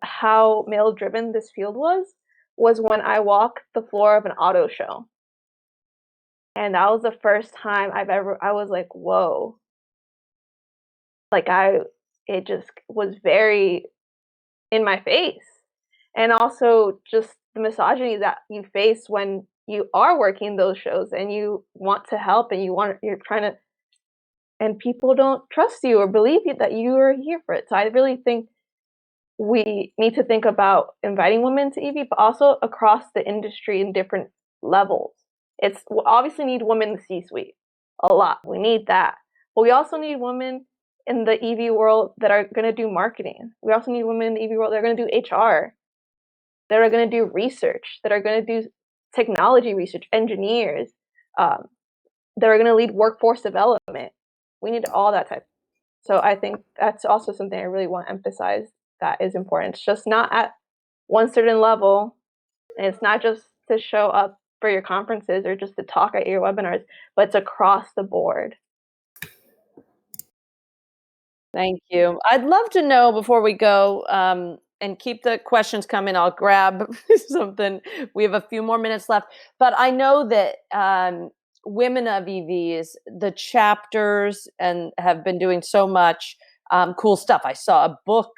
S3: how male driven this field was when I walked the floor of an auto show. And that was the first time I was like, whoa. Like it just was very in my face. And also just the misogyny that you face when you are working those shows and you want to help and you're trying to, and people don't trust you or believe you that you are here for it. So I really think we need to think about inviting women to EV, but also across the industry in different levels. We obviously need women in the C-suite a lot. We need that. But we also need women in the EV world that are going to do marketing. We also need women in the EV world that are going to do HR, that are going to do research, that are going to do technology research, engineers, that are going to lead workforce development. We need all that type. So I think that's also something I really want to emphasize that is important. It's just not at one certain level, and it's not just to show up for your conferences or just to talk at your webinars, but it's across the board.
S1: Thank you. I'd love to know before we go, and keep the questions coming. I'll grab something. We have a few more minutes left, but I know that Women of EVs, the chapters, and have been doing so much cool stuff. I saw a book,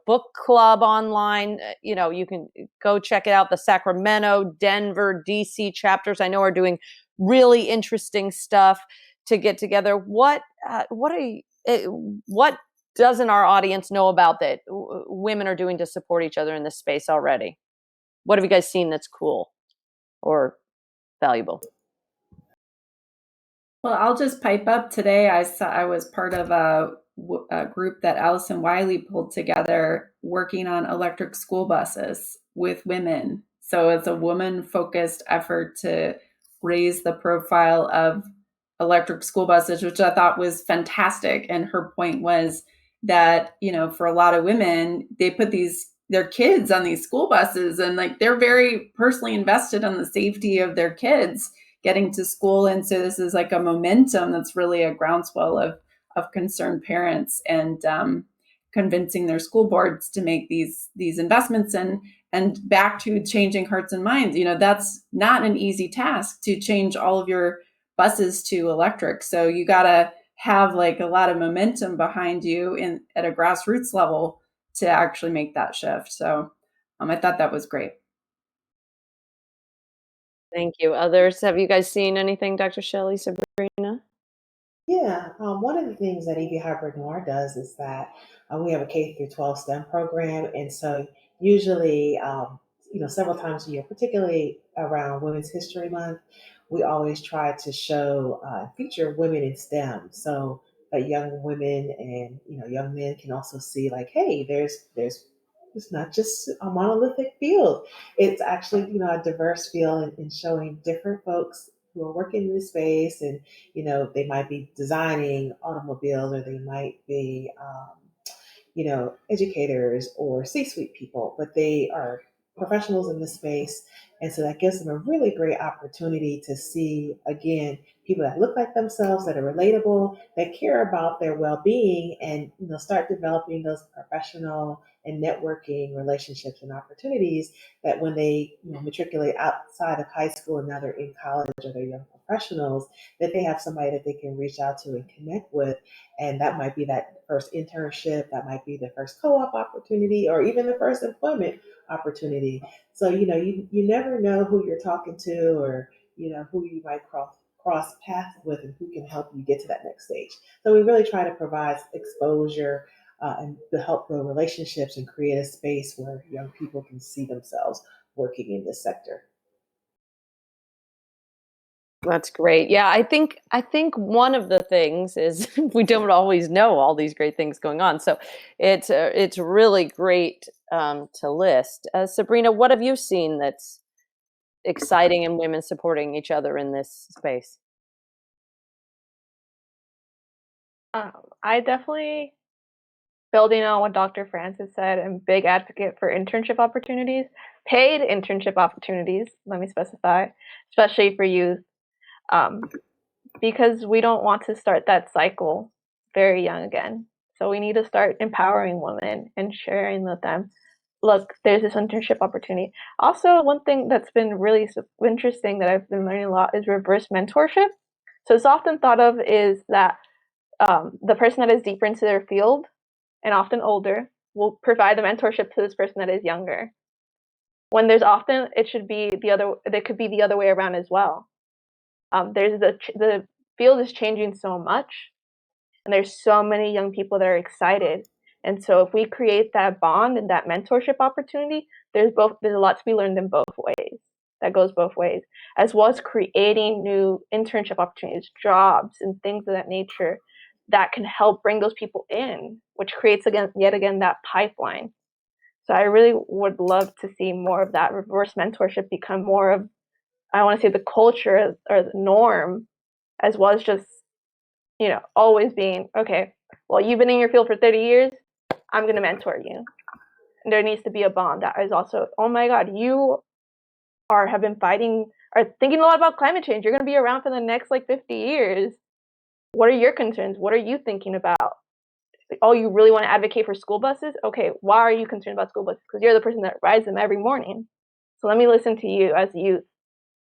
S1: book club online. You can go check it out. The Sacramento, Denver, DC chapters I know are doing really interesting stuff to get together. What doesn't our audience know about that women are doing to support each other in this space already? What have you guys seen that's cool or valuable?
S4: Well, I'll just pipe up today. I was part of a group that Allison Wiley pulled together working on electric school buses with women. So it's a woman-focused effort to raise the profile of electric school buses, which I thought was fantastic. And her point was that, for a lot of women, they put their kids on these school buses and like they're very personally invested in the safety of their kids getting to school. And so this is like a momentum that's really a groundswell of concerned parents and convincing their school boards to make these investments and back to changing hearts and minds. That's not an easy task to change all of your buses to electric. So you got to have like a lot of momentum behind you at a grassroots level to actually make that shift. So I thought that was great.
S1: Thank you. Others, have you guys seen anything, Dr. Shelley, Sabrina?
S2: Yeah, one of the things that EV Hybrid Noir does is that we have a K through 12 STEM program, and so usually several times a year, particularly around Women's History Month, we always try to show feature women in STEM, so that young women and young men can also see like, hey, there's it's not just a monolithic field. It's actually a diverse field, and showing different folks who are working in this space, and they might be designing automobiles, or they might be educators or C-suite people, but they are professionals in this space. And so that gives them a really great opportunity to see, again, people that look like themselves, that are relatable, that care about their well-being, and start developing those professional and networking relationships and opportunities that when they matriculate outside of high school and now they're in college or they're young professionals, that they have somebody that they can reach out to and connect with. And that might be that first internship, that might be the first co-op opportunity, or even the first employment opportunity. So, you never know who you're talking to, or, who you might cross paths with, and who can help you get to that next stage. So we really try to provide exposure and to help build relationships and create a space where young people can see themselves working in this sector.
S1: That's great. Yeah, I think one of the things is we don't always know all these great things going on. So it's really great to list. Sabrina, what have you seen that's exciting in women supporting each other in this space?
S3: I definitely, building on what Dr. Francis said, am a big advocate for internship opportunities, paid internship opportunities, let me specify, especially for youth, because we don't want to start that cycle very young again. So we need to start empowering women and sharing with them, look, there's this internship opportunity. Also, one thing that's been really interesting that I've been learning a lot is reverse mentorship. So it's often thought of is that the person that is deeper into their field and often older will provide the mentorship to this person that is younger. When there's often, it should be the other, it could be the other way around as well. There's the field is changing so much, and there's so many young people that are excited. And so if we create that bond and that mentorship opportunity, there's a lot to be learned in both ways. That goes both ways, as well as creating new internship opportunities, jobs, and things of that nature that can help bring those people in, which creates yet again that pipeline. So I really would love to see more of that reverse mentorship become more of, I want to say, the culture or the norm, as well as just always being, okay, well, you've been in your field for 30 years, I'm going to mentor you. And there needs to be a bond that is also, oh my God, you have been fighting or thinking a lot about climate change. You're going to be around for the next 50 years. What are your concerns? What are you thinking about? Oh, you really want to advocate for school buses? Okay, why are you concerned about school buses? Because you're the person that rides them every morning. So let me listen to you as youth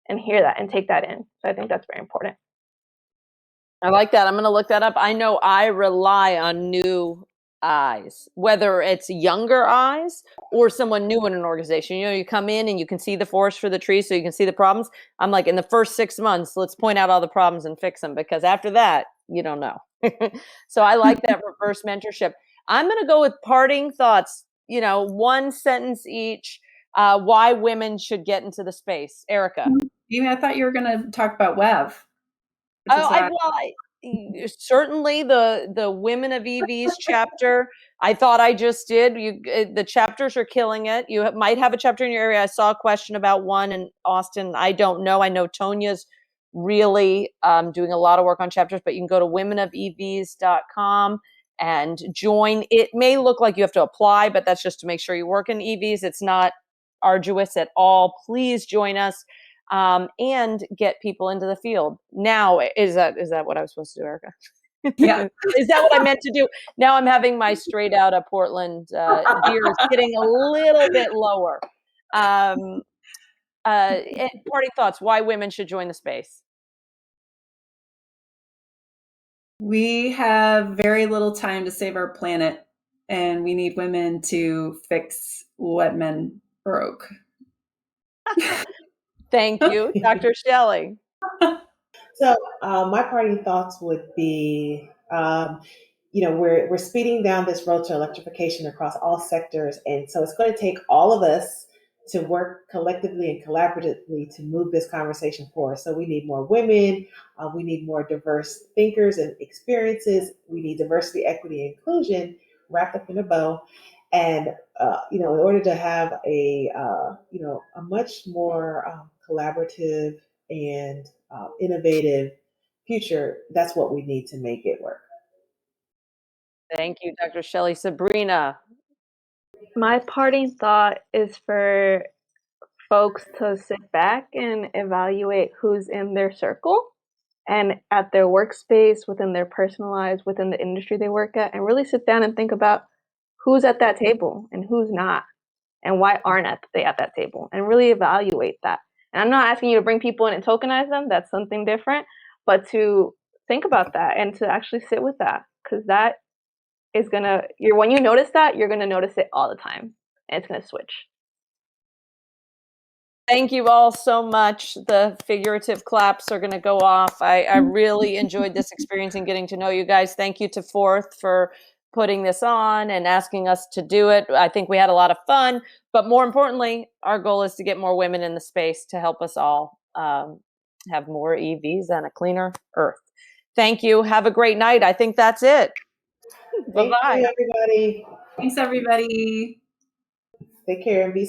S3: and hear that and take that in. So I think that's very important.
S1: I like that. I'm going to look that up. I know I rely on new eyes, whether it's younger eyes or someone new in an organization. You come in and you can see the forest for the trees, so you can see the problems. I'm like, in the first 6 months, let's point out all the problems and fix them, because after that, you don't know. So I like that reverse mentorship. I'm going to go with parting thoughts, one sentence each, why women should get into the space. Erica.
S4: I thought you were going to talk about WEV.
S1: Certainly the Women of EVs chapter. I thought I just did. The chapters are killing it. You might have a chapter in your area. I saw a question about one in Austin. I don't know. I know Tonia's really doing a lot of work on chapters, but you can go to womenofevs.com and join. It may look like you have to apply, but that's just to make sure you work in EVs. It's not arduous at all. Please join us. And get people into the field. Now, is that what I was supposed to do, Erica?
S4: Yeah.
S1: Is that what I meant to do? Now I'm having my straight out of Portland beer is getting a little bit lower. Parting thoughts, why women should join the space.
S4: We have very little time to save our planet, and we need women to fix what men broke.
S1: Thank you, Dr. Shelly.
S2: So my parting thoughts would be, we're speeding down this road to electrification across all sectors, and so it's going to take all of us to work collectively and collaboratively to move this conversation forward. So we need more women, we need more diverse thinkers and experiences, we need diversity, equity, and inclusion wrapped up in a bow. And in order to have a much more collaborative and innovative future, that's what we need to make it work.
S1: Thank you, Dr. Shelly. Sabrina.
S3: My parting thought is for folks to sit back and evaluate who's in their circle and at their workspace, within their personal lives, within the industry they work at, and really sit down and think about who's at that table and who's not, and why aren't they at that table, and really evaluate that. And I'm not asking you to bring people in and tokenize them, that's something different, but to think about that and to actually sit with that, because that is when you notice that, you're gonna notice it all the time, and it's gonna switch.
S1: Thank you all so much. The figurative claps are going to go off. I really enjoyed this experience and getting to know you guys. Thank you to Forth for putting this on and asking us to do it. I think we had a lot of fun, but more importantly, our goal is to get more women in the space to help us all have more EVs and a cleaner earth. Thank you. Have a great night. I think that's it.
S2: Thank
S1: Bye-bye.
S2: you, everybody.
S4: Thanks, everybody.
S2: Take care and be